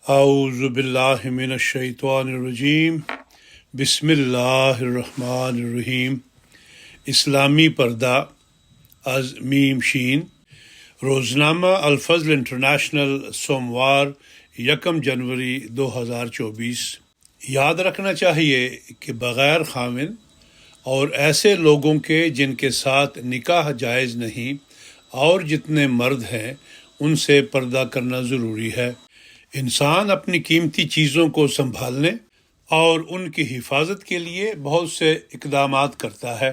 اعوذ باللہ من الشیطان الرجیم بسم اللہ الرحمن الرحیم۔ اسلامی پردہ از میم شین، روزنامہ الفضل انٹرنیشنل، سوموار 1 جنوری 2024۔ یاد رکھنا چاہیے کہ بغیر خاوند اور ایسے لوگوں کے جن کے ساتھ نکاح جائز نہیں اور جتنے مرد ہیں ان سے پردہ کرنا ضروری ہے۔ انسان اپنی قیمتی چیزوں کو سنبھالنے اور ان کی حفاظت کے لیے بہت سے اقدامات کرتا ہے۔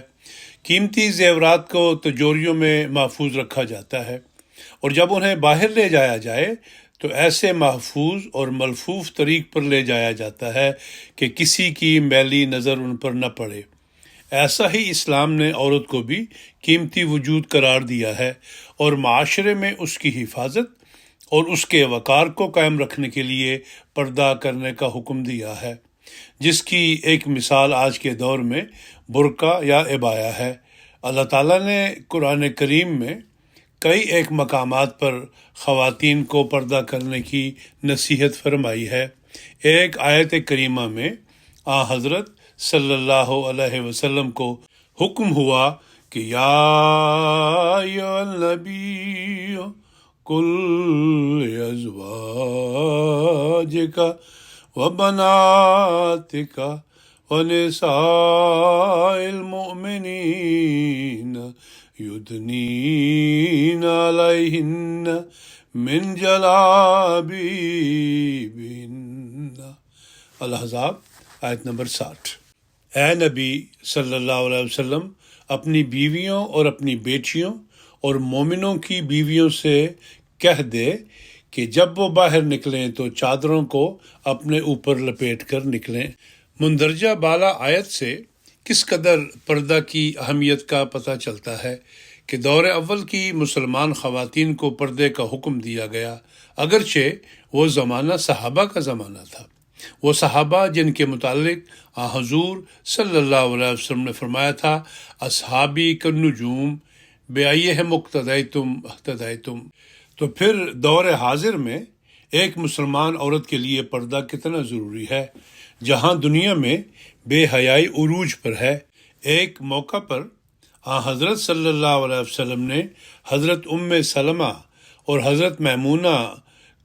قیمتی زیورات کو تجوریوں میں محفوظ رکھا جاتا ہے اور جب انہیں باہر لے جایا جائے تو ایسے محفوظ اور ملفوف طریق پر لے جایا جاتا ہے کہ کسی کی میلی نظر ان پر نہ پڑے۔ ایسا ہی اسلام نے عورت کو بھی قیمتی وجود قرار دیا ہے اور معاشرے میں اس کی حفاظت اور اس کے وقار کو قائم رکھنے کے لیے پردہ کرنے کا حکم دیا ہے، جس کی ایک مثال آج کے دور میں برقع یا عبایا ہے۔ اللہ تعالیٰ نے قرآن کریم میں کئی ایک مقامات پر خواتین کو پردہ کرنے کی نصیحت فرمائی ہے۔ ایک آیت کریمہ میں حضرت صلی اللہ علیہ وسلم کو حکم ہوا کہ یا ایھا النبی قل لأزواجک وبناتک ونساء المؤمنین یدنین علیہن من جلابیبہن۔ الاحزاب آیت نمبر 60۔ اے نبی صلی اللہ علیہ وسلم، اپنی بیویوں اور اپنی بیٹیوں اور مومنوں کی بیویوں سے کہہ دے کہ جب وہ باہر نکلیں تو چادروں کو اپنے اوپر لپیٹ کر نکلیں۔ مندرجہ بالا آیت سے کس قدر پردہ کی اہمیت کا پتہ چلتا ہے کہ دور اول کی مسلمان خواتین کو پردے کا حکم دیا گیا، اگرچہ وہ زمانہ صحابہ کا زمانہ تھا۔ وہ صحابہ جن کے متعلق حضور صلی اللہ علیہ وسلم نے فرمایا تھا، اصحابی کالنجوم بأیہم اقتدیتم اہتدیتم۔ تو پھر دور حاضر میں ایک مسلمان عورت کے لیے پردہ کتنا ضروری ہے، جہاں دنیا میں بے حیائی عروج پر ہے۔ ایک موقع پر حضرت صلی اللہ علیہ وسلم نے حضرت سلمہ اور حضرت میمونہ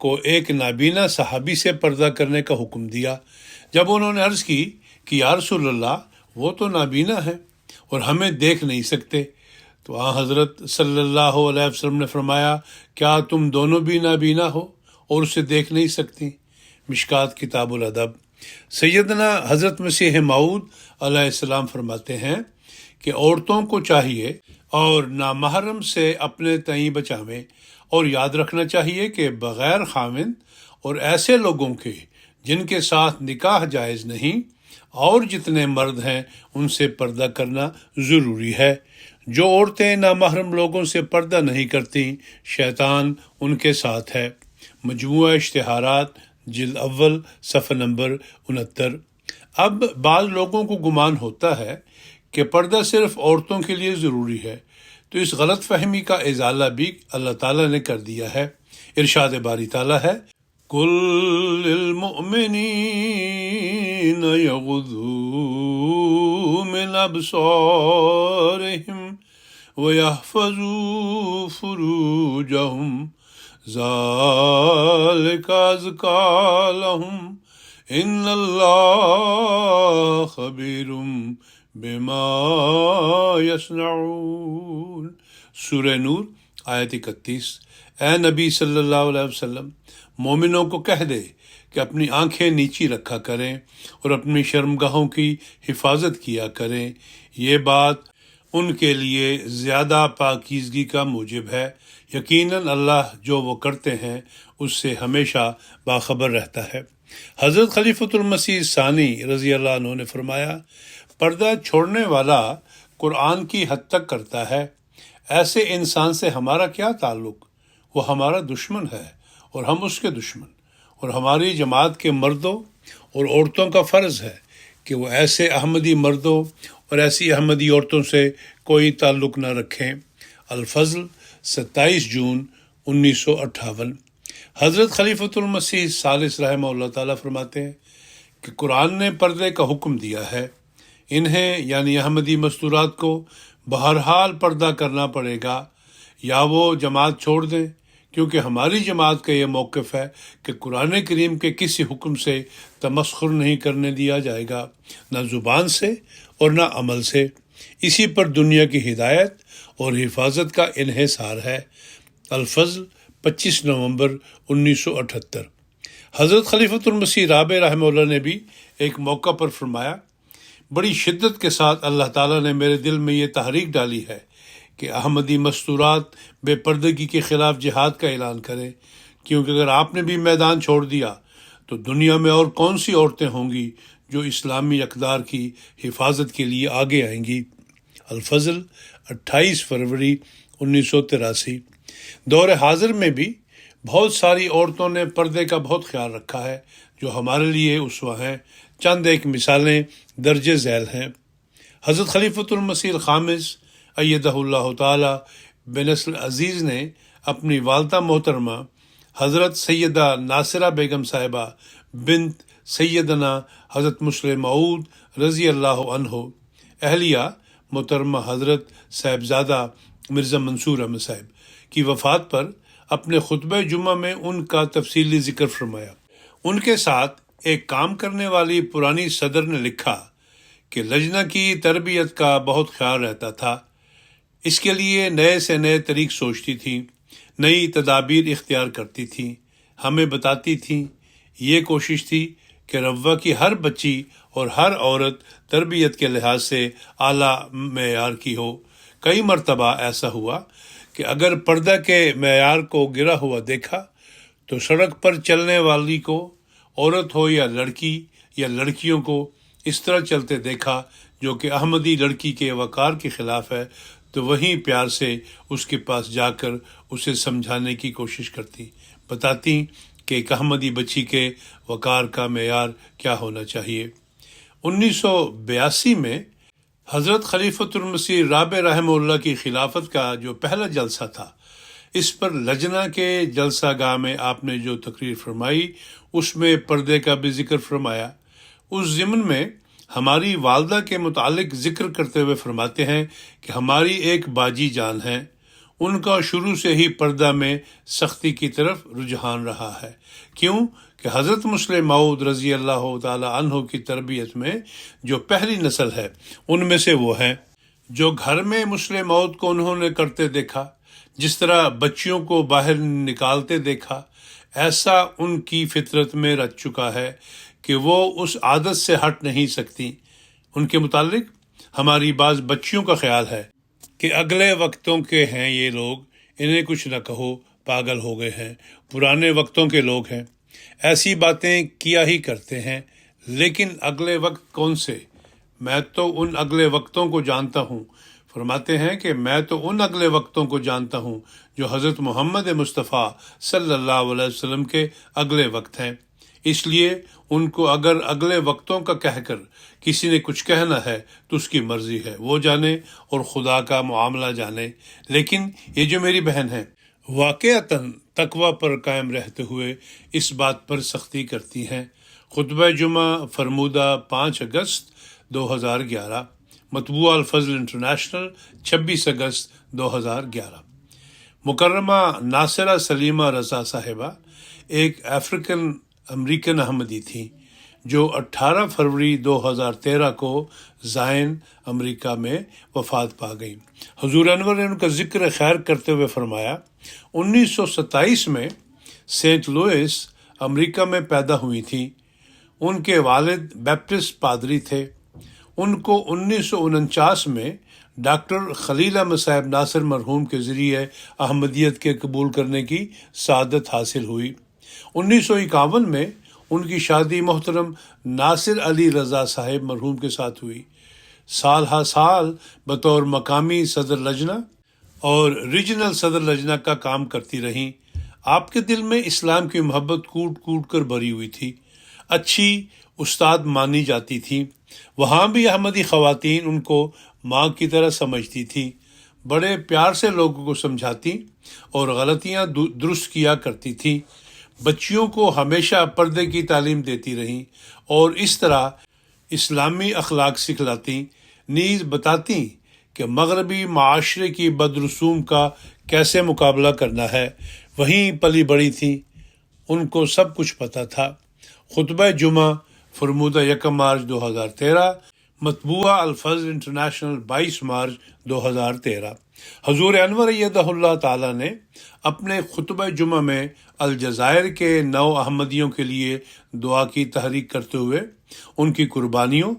کو ایک نابینا صحابی سے پردہ کرنے کا حکم دیا۔ جب انہوں نے عرض کی کہ یا رسول اللہ، وہ تو نابینا ہے اور ہمیں دیکھ نہیں سکتے، تو حضرت صلی اللہ علیہ وسلم نے فرمایا، کیا تم دونوں بھی نابینا ہو اور اسے دیکھ نہیں سکتی؟ مشکات کتاب الادب۔ سیدنا حضرت مسیح موعود علیہ السلام فرماتے ہیں کہ عورتوں کو چاہیے اور نامحرم سے اپنے تئیں بچاویں، اور یاد رکھنا چاہیے کہ بغیر خاوند اور ایسے لوگوں کے جن کے ساتھ نکاح جائز نہیں اور جتنے مرد ہیں ان سے پردہ کرنا ضروری ہے۔ جو عورتیں نامحرم لوگوں سے پردہ نہیں کرتی، شیطان ان کے ساتھ ہے۔ مجموعہ اشتہارات، جلد اول، صفحہ نمبر 69۔ اب بعض لوگوں کو گمان ہوتا ہے کہ پردہ صرف عورتوں کے لیے ضروری ہے، تو اس غلط فہمی کا ازالہ بھی اللہ تعالیٰ نے کر دیا ہے۔ ارشاد باری تعالیٰ ہے، قُل لِّلْمُؤْمِنِينَ يَغُضُّوا مِنْ أَبْصَارِهِمْ وَيَحْفَظُوا فُرُوجَهُمْ ذَلِكَ أَزْكَىٰ لَهُمْ إِنَّ اللَّهَ خَبِيرٌ بِمَا يَصْنَعُونَ۔ سورہ نور آیت 31۔ اے نبی صلی اللہ علیہ وسلم، مومنوں کو کہہ دے کہ اپنی آنکھیں نیچی رکھا کریں اور اپنی شرمگاہوں کی حفاظت کیا کریں۔ یہ بات ان کے لیے زیادہ پاکیزگی کا موجب ہے۔ یقیناً اللہ جو وہ کرتے ہیں اس سے ہمیشہ باخبر رہتا ہے۔ حضرت خلیفۃ المسیح ثانی رضی اللہ عنہ نے فرمایا، پردہ چھوڑنے والا قرآن کی حد تک کرتا ہے، ایسے انسان سے ہمارا کیا تعلق؟ وہ ہمارا دشمن ہے اور ہم اس کے دشمن، اور ہماری جماعت کے مردوں اور عورتوں کا فرض ہے کہ وہ ایسے احمدی مردوں اور ایسی احمدی عورتوں سے کوئی تعلق نہ رکھیں۔ الفضل 27 جون 1958۔ حضرت خلیفۃ المسیح ثالث رحمہ اللہ تعالیٰ فرماتے ہیں کہ قرآن نے پردے کا حکم دیا ہے، انہیں یعنی احمدی مستورات کو بہرحال پردہ کرنا پڑے گا، یا وہ جماعت چھوڑ دیں، کیونکہ ہماری جماعت کا یہ موقف ہے کہ قرآن کریم کے کسی حکم سے تمسخر نہیں کرنے دیا جائے گا، نہ زبان سے اور نہ عمل سے۔ اسی پر دنیا کی ہدایت اور حفاظت کا انحصار ہے۔ الفضل 25 نومبر 1978۔ حضرت خلیفۃ المسیح رابع رحمہ اللہ نے بھی ایک موقع پر فرمایا، بڑی شدت کے ساتھ اللہ تعالیٰ نے میرے دل میں یہ تحریک ڈالی ہے کہ احمدی مستورات بے پردگی کے خلاف جہاد کا اعلان کریں، کیونکہ اگر آپ نے بھی میدان چھوڑ دیا تو دنیا میں اور کون سی عورتیں ہوں گی جو اسلامی اقدار کی حفاظت کے لیے آگے آئیں گی۔ الفضل 28 فروری 1983۔ دور حاضر میں بھی بہت ساری عورتوں نے پردے کا بہت خیال رکھا ہے جو ہمارے لیے اسوہ ہیں۔ چند ایک مثالیں درج ذیل ہیں۔ حضرت خلیفۃ المسیح الخامس ایدہ اللہ تعالی بنصر عزیز نے اپنی والدہ محترمہ حضرت سیدہ ناصرہ بیگم صاحبہ بنت سیدنا حضرت مسلم موعود رضی اللہ عنہ، اہلیہ محترمہ حضرت صاحبزادہ مرزا منصور احمد صاحب کی وفات پر اپنے خطبہ جمعہ میں ان کا تفصیلی ذکر فرمایا۔ ان کے ساتھ ایک کام کرنے والی پرانی صدر نے لکھا کہ لجنہ کی تربیت کا بہت خیال رہتا تھا، اس کے لیے نئے سے نئے طریق سوچتی تھیں، نئی تدابیر اختیار کرتی تھیں، ہمیں بتاتی تھیں۔ یہ کوشش تھی کہ روا کی ہر بچی اور ہر عورت تربیت کے لحاظ سے اعلیٰ معیار کی ہو۔ کئی مرتبہ ایسا ہوا کہ اگر پردہ کے معیار کو گرا ہوا دیکھا تو سڑک پر چلنے والی کو، عورت ہو یا لڑکی یا لڑکیوں کو، اس طرح چلتے دیکھا جو کہ احمدی لڑکی کے وقار کے خلاف ہے، تو وہیں پیار سے اس کے پاس جا کر اسے سمجھانے کی کوشش کرتی، بتاتی کہ ایک احمدی بچی کے وقار کا معیار کیا ہونا چاہیے۔ 1982 میں حضرت خلیفۃ المسیح رابع رحمہ اللہ کی خلافت کا جو پہلا جلسہ تھا، اس پر لجنہ کے جلسہ گاہ میں آپ نے جو تقریر فرمائی اس میں پردے کا بھی ذکر فرمایا۔ اس ضمن میں ہماری والدہ کے متعلق ذکر کرتے ہوئے فرماتے ہیں کہ ہماری ایک باجی جان ہیں، ان کا شروع سے ہی پردہ میں سختی کی طرف رجحان رہا ہے۔ کیوں کہ حضرت مسلم موعود رضی اللہ تعالی عنہ کی تربیت میں جو پہلی نسل ہے ان میں سے وہ ہیں جو گھر میں مسلم موعود کو انہوں نے کرتے دیکھا، جس طرح بچیوں کو باہر نکالتے دیکھا، ایسا ان کی فطرت میں رچ چکا ہے کہ وہ اس عادت سے ہٹ نہیں سکتی۔ ان کے متعلق ہماری بعض بچیوں کا خیال ہے کہ اگلے وقتوں کے ہیں یہ لوگ، انہیں کچھ نہ کہو، پاگل ہو گئے ہیں، پرانے وقتوں کے لوگ ہیں، ایسی باتیں کیا ہی کرتے ہیں۔ لیکن اگلے وقت کون سے؟ میں تو ان اگلے وقتوں کو جانتا ہوں۔ فرماتے ہیں کہ میں تو ان اگلے وقتوں کو جانتا ہوں جو حضرت محمد مصطفیٰ صلی اللہ علیہ وسلم کے اگلے وقت ہیں، اس لیے ان کو اگر اگلے وقتوں کا کہہ کر کسی نے کچھ کہنا ہے تو اس کی مرضی ہے، وہ جانے اور خدا کا معاملہ جانے۔ لیکن یہ جو میری بہن ہے واقعتاً تقوی پر قائم رہتے ہوئے اس بات پر سختی کرتی ہیں۔ خطبہ جمعہ فرمودہ 5 اگست 2011، مطبوع الفضل انٹرنیشنل 26 اگست 2011۔ مکرمہ ناصرہ سلیمہ رضا صاحبہ ایک افریقن امریکن احمدی تھیں جو 18 فروری 2013 کو زائن امریکہ میں وفات پا گئیں۔ حضور انور نے ان کا ذکر خیر کرتے ہوئے فرمایا، 1927 میں سینٹ لوئس امریکہ میں پیدا ہوئی تھیں۔ ان کے والد بیپٹسٹ پادری تھے۔ ان کو 1949 میں ڈاکٹر خلیل احمد صاحب ناصر مرحوم کے ذریعے احمدیت کے قبول کرنے کی سعادت حاصل ہوئی۔ 1951 میں ان کی شادی محترم ناصر علی رضا صاحب مرحوم کے ساتھ ہوئی۔ سال ہر سال بطور مقامی صدر لجنہ اور ریجنل صدر لجنہ کا کام کرتی رہیں۔ آپ کے دل میں اسلام کی محبت کوٹ کوٹ کر بھری ہوئی تھی، اچھی استاد مانی جاتی تھی۔ وہاں بھی احمدی خواتین ان کو ماں کی طرح سمجھتی تھی، بڑے پیار سے لوگوں کو سمجھاتی اور غلطیاں درست کیا کرتی تھی۔ بچیوں کو ہمیشہ پردے کی تعلیم دیتی رہیں اور اس طرح اسلامی اخلاق سکھلاتی، نیز بتاتی کہ مغربی معاشرے کی بدرسوم کا کیسے مقابلہ کرنا ہے۔ وہیں پلی بڑی تھیں، ان کو سب کچھ پتہ تھا۔ خطبہ جمعہ فرمودہ 1 مارچ 2013، مطبوعہ الفضل انٹرنیشنل 22 مارچ 2013۔ حضور انور ایدہ اللہ تعالیٰ نے اپنے خطبہ جمعہ میں الجزائر کے نو احمدیوں کے لیے دعا کی تحریک کرتے ہوئے ان کی قربانیوں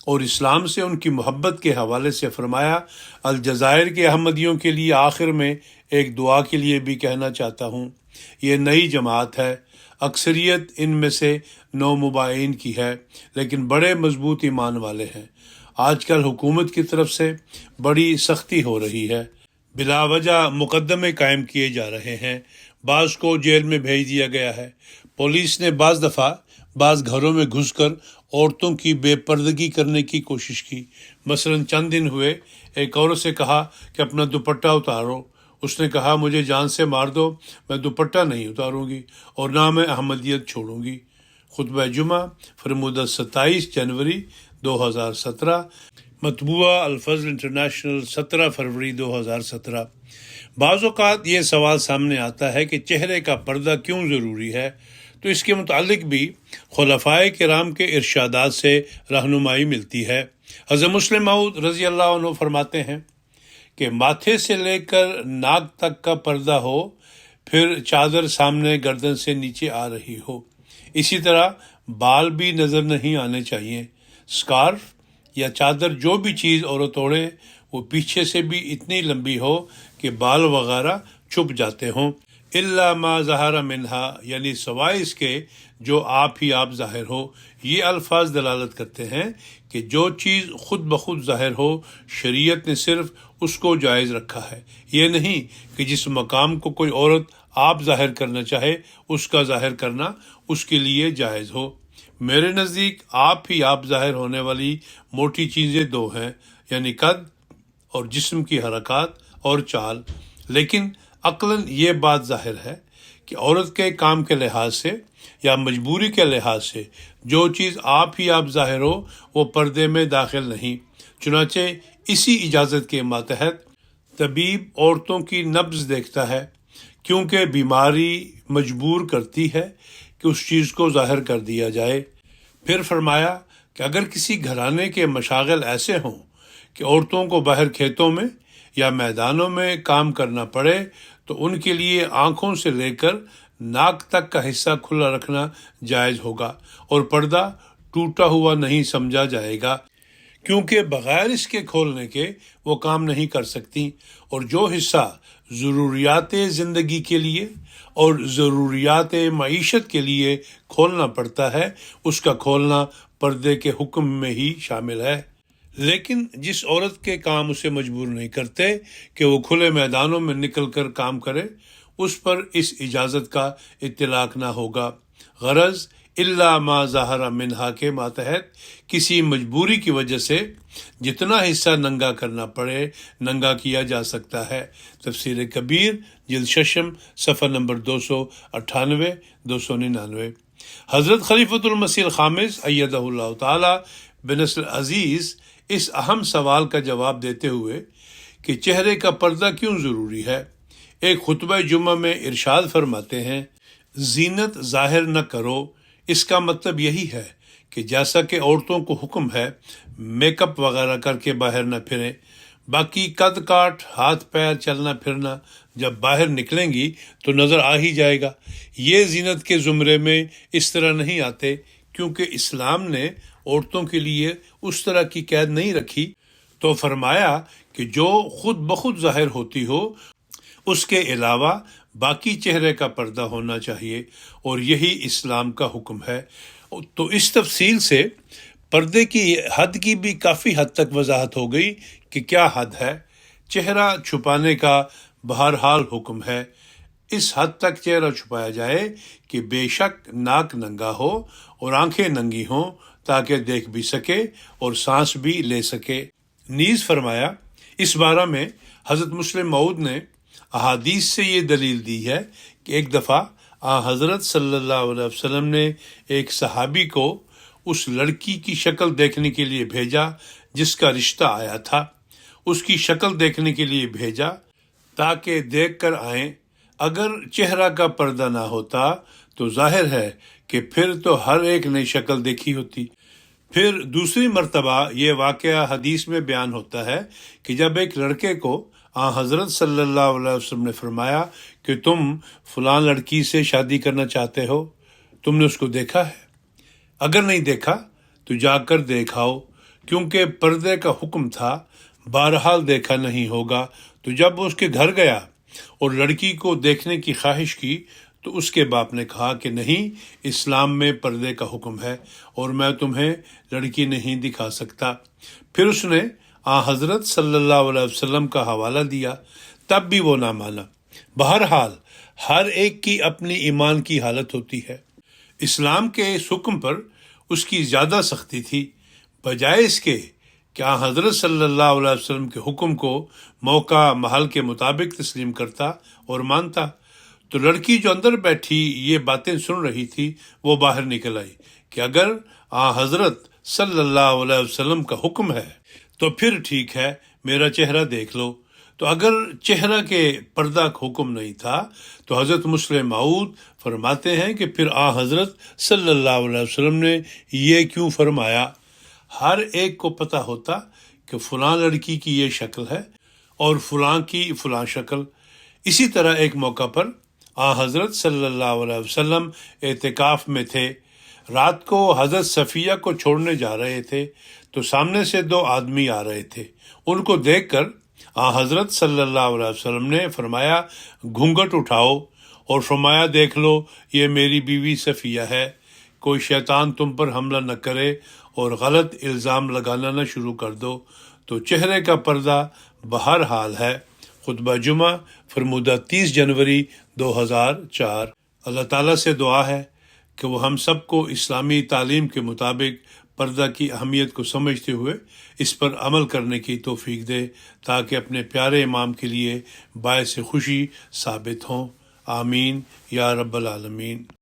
اور اسلام سے ان کی محبت کے حوالے سے فرمایا، الجزائر کے احمدیوں کے لیے آخر میں ایک دعا کے لیے بھی کہنا چاہتا ہوں۔ یہ نئی جماعت ہے، اکثریت ان میں سے نو مبائین کی ہے، لیکن بڑے مضبوط ایمان والے ہیں۔ آج کل حکومت کی طرف سے بڑی سختی ہو رہی ہے، بلا وجہ مقدمے قائم کیے جا رہے ہیں، بعض کو جیل میں بھیج دیا گیا ہے۔ پولیس نے بعض دفعہ بعض گھروں میں گھس کر عورتوں کی بے پردگی کرنے کی کوشش کی۔ مثلا چند دن ہوئے، ایک عورت سے کہا کہ اپنا دوپٹہ اتارو، اس نے کہا مجھے جان سے مار دو، میں دوپٹہ نہیں اتاروں گی اور نہ میں احمدیت چھوڑوں گی۔ خطبہ جمعہ فرمودہ 27 جنوری 2017، مطبوعہ الفضل انٹرنیشنل 17 فروری 2017۔ بعض اوقات یہ سوال سامنے آتا ہے کہ چہرے کا پردہ کیوں ضروری ہے، تو اس کے متعلق بھی خلفائے کرام کے ارشادات سے رہنمائی ملتی ہے۔ حضرت مسلم موعود رضی اللہ عنہ فرماتے ہیں کہ ماتھے سے لے کر ناک تک کا پردہ ہو، پھر چادر سامنے گردن سے نیچے آ رہی ہو۔ اسی طرح بال بھی نظر نہیں آنے چاہیے۔ سکارف یا چادر جو بھی چیز عورت اوڑھے وہ پیچھے سے بھی اتنی لمبی ہو کہ بال وغیرہ چھپ جاتے ہوں۔ الا ما ظہر منہا، یعنی سوائے اس کے جو آپ ہی آپ ظاہر ہو۔ یہ الفاظ دلالت کرتے ہیں کہ جو چیز خود بخود ظاہر ہو، شریعت نے صرف اس کو جائز رکھا ہے۔ یہ نہیں کہ جس مقام کو کوئی عورت آپ ظاہر کرنا چاہے اس کا ظاہر کرنا اس کے لیے جائز ہو۔ میرے نزدیک آپ ہی آپ ظاہر ہونے والی موٹی چیزیں دو ہیں، یعنی قد اور جسم کی حرکات اور چال۔ لیکن عقلاً یہ بات ظاہر ہے کہ عورت کے کام کے لحاظ سے یا مجبوری کے لحاظ سے جو چیز آپ ہی آپ ظاہر ہو وہ پردے میں داخل نہیں۔ چنانچہ اسی اجازت کے ماتحت طبیب عورتوں کی نبض دیکھتا ہے، کیونکہ بیماری مجبور کرتی ہے کہ اس چیز کو ظاہر کر دیا جائے۔ پھر فرمایا کہ اگر کسی گھرانے کے مشاغل ایسے ہوں کہ عورتوں کو باہر کھیتوں میں یا میدانوں میں کام کرنا پڑے تو ان کے لیے آنکھوں سے لے کر ناک تک کا حصہ کھلا رکھنا جائز ہوگا اور پردہ ٹوٹا ہوا نہیں سمجھا جائے گا، کیونکہ بغیر اس کے کھولنے کے وہ کام نہیں کر سکتی، اور جو حصہ ضروریات زندگی کے لیے اور ضروریات معیشت کے لیے کھولنا پڑتا ہے اس کا کھولنا پردے کے حکم میں ہی شامل ہے۔ لیکن جس عورت کے کام اسے مجبور نہیں کرتے کہ وہ کھلے میدانوں میں نکل کر کام کرے، اس پر اس اجازت کا اطلاق نہ ہوگا۔ غرض الا ما ظہر منہا کے ماتحت کسی مجبوری کی وجہ سے جتنا حصہ ننگا کرنا پڑے ننگا کیا جا سکتا ہے۔ تفسیر کبیر جلد 6 صفحہ نمبر 298 299۔ حضرت خلیفۃ المسیح الخامس ایدہ اللہ تعالی بنصر عزیز اس اہم سوال کا جواب دیتے ہوئے کہ چہرے کا پردہ کیوں ضروری ہے، ایک خطبہ جمعہ میں ارشاد فرماتے ہیں، زینت ظاہر نہ کرو۔ اس کا مطلب یہی ہے کہ جیسا کہ عورتوں کو حکم ہے میک اپ وغیرہ کر کے باہر نہ پھریں، باقی قد کاٹ ہاتھ پیر چلنا پھرنا جب باہر نکلیں گی تو نظر آ ہی جائے گا۔ یہ زینت کے زمرے میں اس طرح نہیں آتے، کیونکہ اسلام نے عورتوں کے لیے اس طرح کی قید نہیں رکھی۔ تو فرمایا کہ جو خود بخود ظاہر ہوتی ہو اس کے علاوہ باقی چہرے کا پردہ ہونا چاہیے، اور یہی اسلام کا حکم ہے۔ تو اس تفصیل سے پردے کی حد کی بھی کافی حد تک وضاحت ہو گئی کہ کیا حد ہے۔ چہرہ چھپانے کا بہرحال حکم ہے، اس حد تک چہرہ چھپایا جائے کہ بے شک ناک ننگا ہو اور آنکھیں ننگی ہوں تاکہ دیکھ بھی سکے اور سانس بھی لے سکے۔ نیز فرمایا اس بارے میں حضرت مسلم موعود نے احادیث سے یہ دلیل دی ہے کہ ایک دفعہ حضرت صلی اللہ علیہ وسلم نے ایک صحابی کو اس لڑکی کی شکل دیکھنے کے لیے بھیجا جس کا رشتہ آیا تھا، اس کی شکل دیکھنے کے لیے بھیجا تاکہ دیکھ کر آئیں۔ اگر چہرہ کا پردہ نہ ہوتا تو ظاہر ہے کہ پھر تو ہر ایک نے شکل دیکھی ہوتی۔ پھر دوسری مرتبہ یہ واقعہ حدیث میں بیان ہوتا ہے کہ جب ایک لڑکے کو حضرت صلی اللہ علیہ وسلم نے فرمایا کہ تم فلاں لڑکی سے شادی کرنا چاہتے ہو، تم نے اس کو دیکھا ہے؟ اگر نہیں دیکھا تو جا کر دیکھ آؤ، کیونکہ پردے کا حکم تھا، بہرحال دیکھا نہیں ہوگا۔ تو جب وہ اس کے گھر گیا اور لڑکی کو دیکھنے کی خواہش کی تو اس کے باپ نے کہا کہ نہیں، اسلام میں پردے کا حکم ہے اور میں تمہیں لڑکی نہیں دکھا سکتا۔ پھر اس نے حضرت صلی اللہ علیہ وسلم کا حوالہ دیا، تب بھی وہ نہ مانا۔ بہرحال ہر ایک کی اپنی ایمان کی حالت ہوتی ہے۔ اسلام کے اس حکم پر اس کی زیادہ سختی تھی، بجائے اس کے کہ حضرت صلی اللہ علیہ وسلم کے حکم کو موقع محل کے مطابق تسلیم کرتا اور مانتا۔ تو لڑکی جو اندر بیٹھی یہ باتیں سن رہی تھی وہ باہر نکل آئی کہ اگر حضرت صلی اللہ علیہ وسلم کا حکم ہے تو پھر ٹھیک ہے، میرا چہرہ دیکھ لو۔ تو اگر چہرہ کے پردہ کا حکم نہیں تھا تو حضرت مسلم موعود فرماتے ہیں کہ پھر حضرت صلی اللہ علیہ وسلم نے یہ کیوں فرمایا؟ ہر ایک کو پتہ ہوتا کہ فلاں لڑکی کی یہ شکل ہے اور فلاں کی فلاں شکل۔ اسی طرح ایک موقع پر حضرت صلی اللہ علیہ وسلم اعتکاف میں تھے، رات کو حضرت صفیہ کو چھوڑنے جا رہے تھے تو سامنے سے دو آدمی آ رہے تھے۔ ان کو دیکھ کر حضرت صلی اللہ علیہ وسلم نے فرمایا گھونگھٹ اٹھاؤ اور فرمایا دیکھ لو یہ میری بیوی صفیہ ہے، کوئی شیطان تم پر حملہ نہ کرے اور غلط الزام لگانا نہ شروع کر دو۔ تو چہرے کا پردہ بہرحال ہے۔ خطبہ جمعہ فرمودہ 30 جنوری 2004۔ اللہ تعالیٰ سے دعا ہے کہ وہ ہم سب کو اسلامی تعلیم کے مطابق پردہ کی اہمیت کو سمجھتے ہوئے اس پر عمل کرنے کی توفیق دے تاکہ اپنے پیارے امام کے لیے باعث خوشی ثابت ہوں۔ آمین یا رب العالمین۔